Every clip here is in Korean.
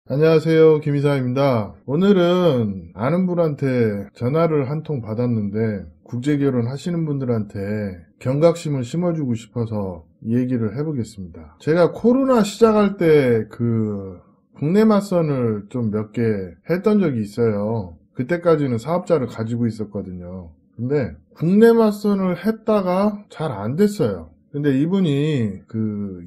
안녕하세요. 김이사입니다. 오늘은 아는 분한테 전화를 한 통 받았는데 국제결혼 하시는 분들한테 경각심을 심어주고 싶어서 얘기를 해보겠습니다. 제가 코로나 시작할 때 국내 맞선을 좀 몇 개 했던 적이 있어요. 그때까지는 사업자를 가지고 있었거든요. 근데 국내 맞선을 했다가 잘 안 됐어요. 근데 이분이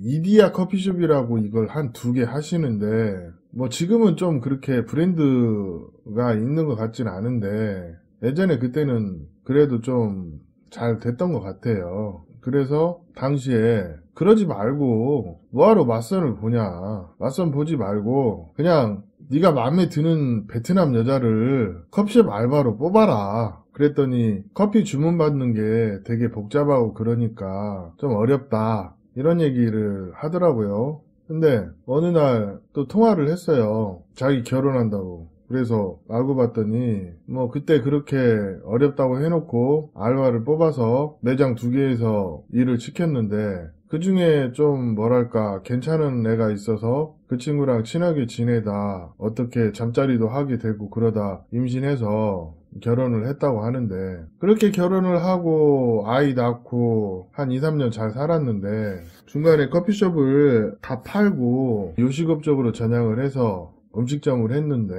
이디야 커피숍이라고 이걸 한 2개 하시는데 뭐 지금은 좀 그렇게 브랜드가 있는 것 같진 않은데 예전에 그때는 그래도 좀 잘 됐던 것 같아요. 그래서 당시에 그러지 말고 뭐하러 맞선을 보냐, 맞선 보지 말고 그냥 네가 마음에 드는 베트남 여자를 커피숍 알바로 뽑아라. 그랬더니 커피 주문받는 게 되게 복잡하고 그러니까 좀 어렵다 이런 얘기를 하더라고요. 근데 어느 날 또 통화를 했어요. 자기 결혼한다고. 그래서 알고 봤더니 뭐 그때 그렇게 어렵다고 해놓고 알바를 뽑아서 매장 2개에서 일을 시켰는데 그 중에 좀 뭐랄까 괜찮은 애가 있어서 그 친구랑 친하게 지내다 어떻게 잠자리도 하게 되고 그러다 임신해서 결혼을 했다고 하는데 그렇게 결혼을 하고 아이 낳고 한 2, 3년 잘 살았는데 중간에 커피숍을 다 팔고 요식업적으로 전향을 해서 음식점을 했는데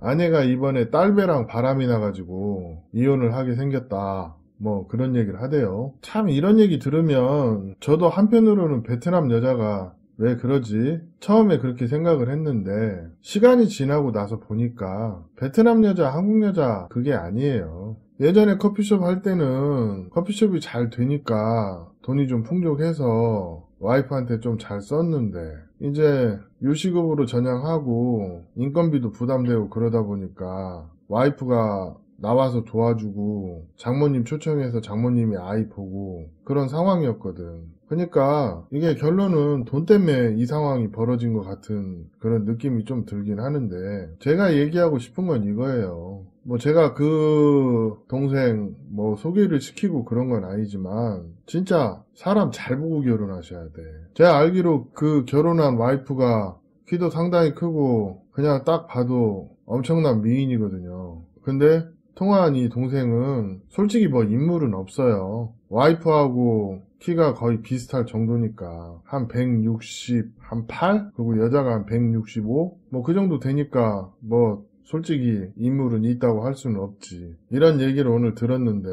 아내가 이번에 딸배랑 바람이 나가지고 이혼을 하게 생겼다. 뭐 그런 얘기를 하대요. 참 이런 얘기 들으면 저도 한편으로는 베트남 여자가 왜 그러지? 처음에 그렇게 생각을 했는데 시간이 지나고 나서 보니까 베트남 여자, 한국 여자 그게 아니에요. 예전에 커피숍 할 때는 커피숍이 잘 되니까 돈이 좀 풍족해서 와이프한테 좀 잘 썼는데 이제 요식업으로 전향하고 인건비도 부담되고 그러다 보니까 와이프가 나와서 도와주고 장모님 초청해서 장모님이 아이 보고 그런 상황이었거든. 그러니까 이게 결론은 돈 때문에 이 상황이 벌어진 것 같은 그런 느낌이 좀 들긴 하는데 제가 얘기하고 싶은 건 이거예요. 뭐 제가 그 동생 뭐 소개를 시키고 그런 건 아니지만 진짜 사람 잘 보고 결혼하셔야 돼. 제가 알기로 그 결혼한 와이프가 키도 상당히 크고 그냥 딱 봐도 엄청난 미인이거든요. 근데 통화한 이 동생은 솔직히 뭐 인물은 없어요. 와이프하고 키가 거의 비슷할 정도니까 한 160, 한 8? 그리고 여자가 한 165? 뭐 그 정도 되니까 뭐 솔직히 인물은 있다고 할 수는 없지. 이런 얘기를 오늘 들었는데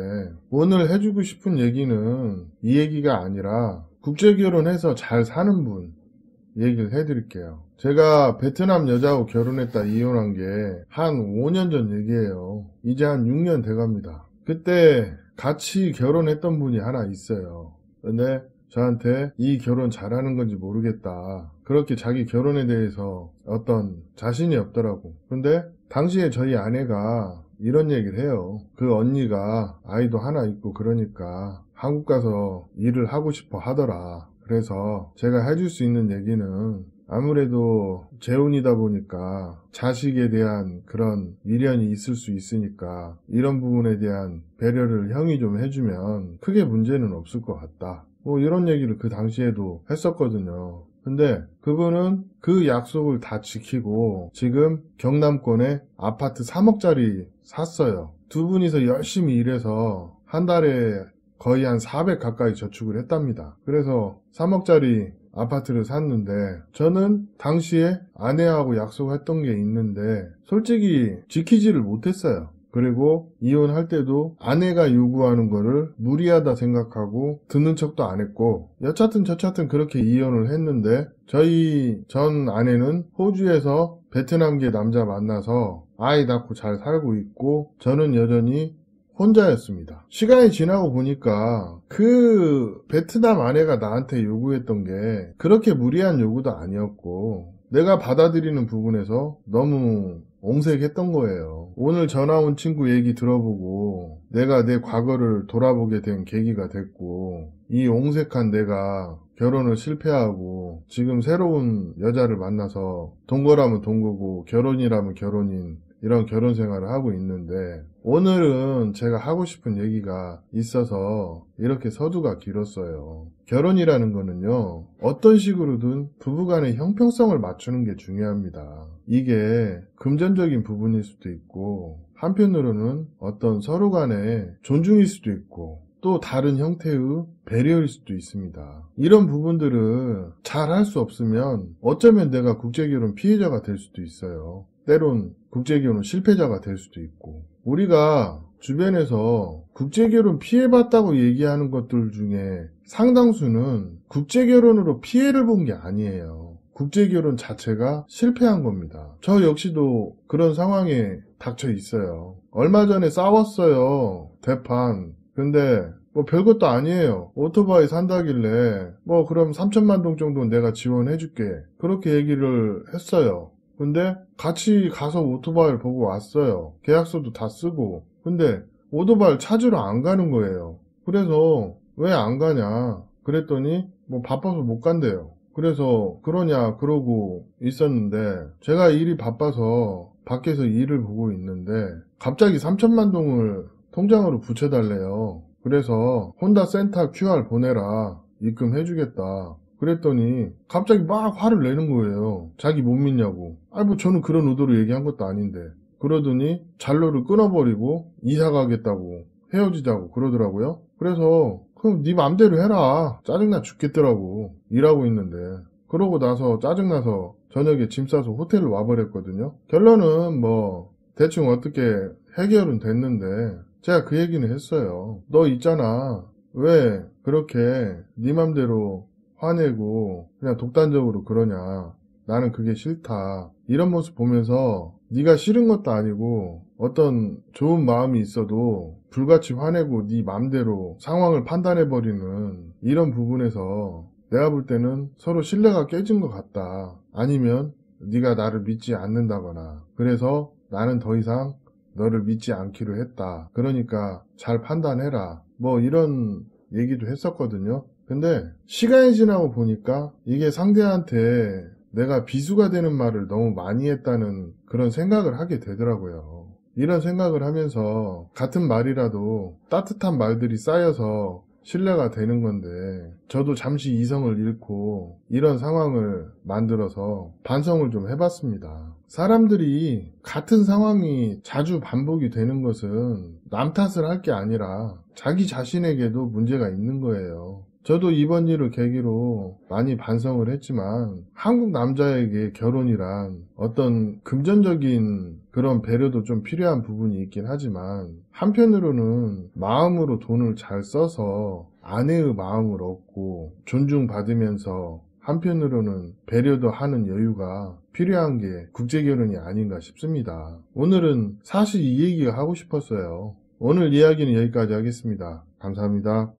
오늘 해주고 싶은 얘기는 이 얘기가 아니라 국제결혼해서 잘 사는 분 얘기를 해드릴게요. 제가 베트남 여자하고 결혼했다 이혼한 게 한 5년 전 얘기예요. 이제 한 6년 돼갑니다. 그때 같이 결혼했던 분이 하나 있어요. 근데 저한테 이 결혼 잘하는 건지 모르겠다. 그렇게 자기 결혼에 대해서 어떤 자신이 없더라고. 근데 당시에 저희 아내가 이런 얘기를 해요. 그 언니가 아이도 하나 있고 그러니까 한국 가서 일을 하고 싶어 하더라. 그래서 제가 해줄 수 있는 얘기는 아무래도 재혼이다 보니까 자식에 대한 그런 미련이 있을 수 있으니까 이런 부분에 대한 배려를 형이 좀 해주면 크게 문제는 없을 것 같다. 뭐 이런 얘기를 그 당시에도 했었거든요. 근데 그분은 그 약속을 다 지키고 지금 경남권에 아파트 3억짜리 샀어요. 두 분이서 열심히 일해서 한 달에 거의 한 400 가까이 저축을 했답니다. 그래서 3억짜리 아파트를 샀는데 저는 당시에 아내하고 약속했던 게 있는데 솔직히 지키지를 못했어요. 그리고 이혼할 때도 아내가 요구하는 거를 무리하다 생각하고 듣는 척도 안 했고 여차튼 저차튼 그렇게 이혼을 했는데 저희 전 아내는 호주에서 베트남계 남자 만나서 아이 낳고 잘 살고 있고 저는 여전히 혼자였습니다. 시간이 지나고 보니까 그 베트남 아내가 나한테 요구했던 게 그렇게 무리한 요구도 아니었고 내가 받아들이는 부분에서 너무 옹색했던 거예요. 오늘 전화 온 친구 얘기 들어보고 내가 내 과거를 돌아보게 된 계기가 됐고 이 옹색한 내가 결혼을 실패하고 지금 새로운 여자를 만나서 동거라면 동거고 결혼이라면 결혼인 이런 결혼 생활을 하고 있는데, 오늘은 제가 하고 싶은 얘기가 있어서 이렇게 서두가 길었어요. 결혼이라는 거는요, 어떤 식으로든 부부간의 형평성을 맞추는 게 중요합니다. 이게 금전적인 부분일 수도 있고, 한편으로는 어떤 서로 간의 존중일 수도 있고, 또 다른 형태의 배려일 수도 있습니다. 이런 부분들을 잘 할 수 없으면 어쩌면 내가 국제결혼 피해자가 될 수도 있어요. 때론 국제결혼 실패자가 될 수도 있고, 우리가 주변에서 국제결혼 피해봤다고 얘기하는 것들 중에 상당수는 국제결혼으로 피해를 본 게 아니에요. 국제결혼 자체가 실패한 겁니다. 저 역시도 그런 상황에 닥쳐 있어요. 얼마 전에 싸웠어요. 대판. 근데 뭐 별것도 아니에요. 오토바이 산다길래 뭐 그럼 3천만 동 정도는 내가 지원해줄게. 그렇게 얘기를 했어요. 근데 같이 가서 오토바이를 보고 왔어요. 계약서도 다 쓰고. 근데 오토바이를 찾으러 안 가는 거예요. 그래서 왜 안 가냐 그랬더니 뭐 바빠서 못 간대요. 그래서 그러냐 그러고 있었는데, 제가 일이 바빠서 밖에서 일을 보고 있는데 갑자기 3천만 동을 통장으로 붙여달래요. 그래서 혼다 센터 QR 보내라, 입금해주겠다. 그랬더니 갑자기 막 화를 내는 거예요. 자기 못 믿냐고. 아니 뭐 저는 그런 의도로 얘기한 것도 아닌데. 그러더니 잔로를 끊어버리고 이사 가겠다고, 헤어지자고 그러더라고요. 그래서 그럼 네 맘대로 해라. 짜증나 죽겠더라고. 일하고 있는데. 그러고 나서 짜증나서 저녁에 짐 싸서 호텔로 와버렸거든요. 결론은 뭐 대충 어떻게 해결은 됐는데, 제가 그 얘기는 했어요. 너 있잖아. 왜 그렇게 네 맘대로 화내고 그냥 독단적으로 그러냐. 나는 그게 싫다. 이런 모습 보면서 네가 싫은 것도 아니고 어떤 좋은 마음이 있어도 불같이 화내고 네 맘대로 상황을 판단해버리는 이런 부분에서 내가 볼 때는 서로 신뢰가 깨진 것 같다. 아니면 네가 나를 믿지 않는다거나, 그래서 나는 더 이상 너를 믿지 않기로 했다. 그러니까 잘 판단해라. 뭐 이런 얘기도 했었거든요. 근데 시간이 지나고 보니까 이게 상대한테 내가 비수가 되는 말을 너무 많이 했다는 그런 생각을 하게 되더라고요. 이런 생각을 하면서 같은 말이라도 따뜻한 말들이 쌓여서 신뢰가 되는 건데, 저도 잠시 이성을 잃고 이런 상황을 만들어서 반성을 좀 해봤습니다. 사람들이 같은 상황이 자주 반복이 되는 것은 남 탓을 할 게 아니라 자기 자신에게도 문제가 있는 거예요. 저도 이번 일을 계기로 많이 반성을 했지만, 한국 남자에게 결혼이란 어떤 금전적인 그런 배려도 좀 필요한 부분이 있긴 하지만, 한편으로는 마음으로 돈을 잘 써서 아내의 마음을 얻고 존중받으면서 한편으로는 배려도 하는 여유가 필요한 게 국제결혼이 아닌가 싶습니다. 오늘은 사실 이 얘기가 하고 싶었어요. 오늘 이야기는 여기까지 하겠습니다. 감사합니다.